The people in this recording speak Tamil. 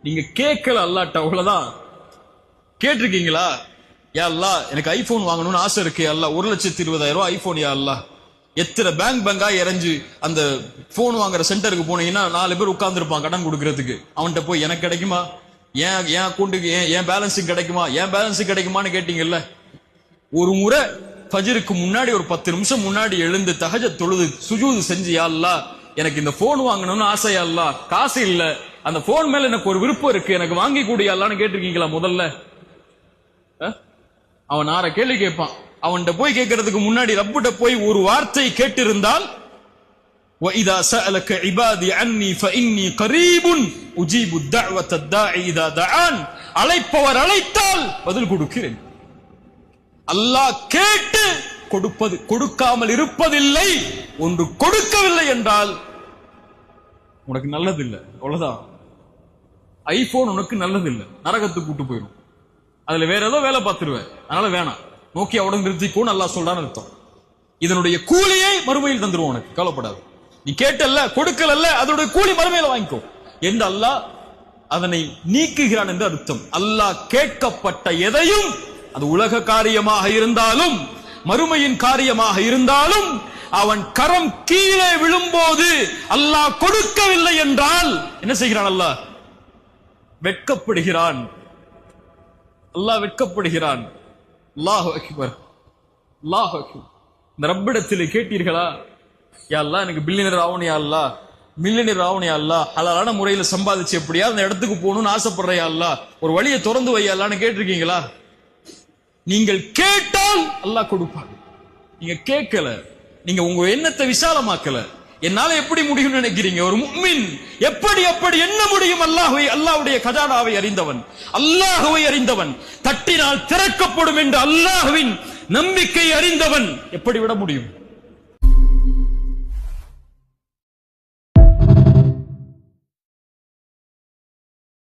நீங்க கேட்கல அல்லாட்ட, அவ்வளவுதான். கேட்டிருக்கீங்களா? யா அல்லாஹ் எனக்கு ஐபோன் வாங்கணும்னு ஆசை இருக்கு, அல்லாஹ் 1,20,000 ஐபோன் யா அல்லாஹ். எத்தனை பேங்கா இறஞ்சு அந்த போன் வாங்குற சென்டருக்கு போனீங்கன்னா 4 பேர் உட்கார்ந்து இருப்பான் கடன் கொடுக்கறதுக்கு. அவன்கிட்ட போய் எனக்கு கிடைக்குமா, என் அக்கௌண்ட்டுக்கு என் பேலன்ஸுக்கு கிடைக்குமா, என் பேலன்ஸுக்கு கிடைக்குமான்னு கேட்டீங்கல்ல. ஒரு முறை ஃபஜ்ருக்கு முன்னாடி ஒரு 10 நிமிஷம் முன்னாடி எழுந்து தஹஜ்ஜத் தொழுது சுஜூது செஞ்சு, யா அல்லாஹ் எனக்கு இந்த போன் வாங்கணும்னு ஆசை யா அல்லாஹ், காசு இல்ல, அந்த போன் மேல எனக்கு ஒரு விருப்பம் இருக்கு, எனக்கு வாங்கி கூடிய அல்லான்னு கேட்டிருக்கீங்களா? முதல்ல அவன் 6 கேள்வி கேட்பான். அவன்கிட்ட போய் கேட்கறதுக்கு முன்னாடி ரப்பிட்ட போய் ஒரு வார்த்தை கேட்டிருந்தால், وَإِذَا سَأَلَكَ عِبَادِي عَنِّي فَإِنِّي قَرِيبٌ أُجِيبُ الدَّعْوَةَ الدَّاعِ إِذَا دَعَانِ, அழைப்பவர் அழைத்தால் பதில் கொடுக்கிறேன். அல்லாஹ் கேட்டு கொடுப்பது, கொடுக்காமல் இருப்பதில்லை. ஒன்று கொடுக்கவில்லை என்றால் உனக்கு நல்லதில்லை, அவ்வளவுதான். ஐபோன் உனக்கு நல்லதில்லை, நரகத்துக்கு கூட்டு போயிடும். அதுல வேற ஏதோ வேலை பார்த்துருவேன், அதனால வேணாம், நோக்கியாவோட நிறுத்திக்கோன்னு அல்லாஹ் சொல்றான்னு அர்த்தம். இதனுடைய கூலியை மறுமையில் தந்துருவோம், உனக்கு கவலைப்படாது. நீ கேட்டல்ல, கொடுக்கலல்ல, அதனுடைய கூலி மறுமையில வாங்கிக்கோ என்று அல்லாஹ் அதனை நீக்குகிறான் என்று அர்த்தம். அல்லாஹ் கேட்கப்பட்ட எதையும், அது உலக காரியமாக இருந்தாலும் மறுமையின் காரியமாக இருந்தாலும், அவன் கரம் கீழே விழும்போது அல்லாஹ் கொடுக்கவில்லை என்றால் என்ன செய்கிறான்? அல்லாஹ் வெட்கப்படுகிறான். அல்லாஹ் வெட்கப்படுகிறான். அல்லாஹு அக்பர், அல்லாஹு அக்பர். இந்த ரப்பிடத்தில் கேட்டீர்களா? யா அல்லாஹ் எனக்கு பில்லியனர் ஆகணும், யா அல்லாஹ் மில்லியனர் ஆகணும், யா அல்லாஹ் ஹலாலான முறையில சம்பாதிச்சு எப்படியாவது அந்த இடத்துக்கு போகணும்னு ஆசைப்படுற, யா அல்லாஹ் ஒரு வழியை திறந்து வை யா அல்லாஹ்னு கேட்டிருக்கீங்களா? நீங்கள் கேட்டால் அல்லாஹ் கொடுப்பான். நீங்க கேட்கல, நீங்க உங்க எண்ணத்தை விசாலமாக்கல. என்னால எப்படி முடியும்னு நினைக்கிறீங்க? ஒரு முஃமின் எப்படி என்ன முடியும்? அல்லாஹ்வுடைய கஜானாவை அறிந்தவன், அல்லாஹ்வை அறிந்தவன், தட்டினால் திறக்கப்படும் என்று அல்லாஹ்வின் நம்பிக்கை அறிந்தவன் எப்படி விட முடியும்?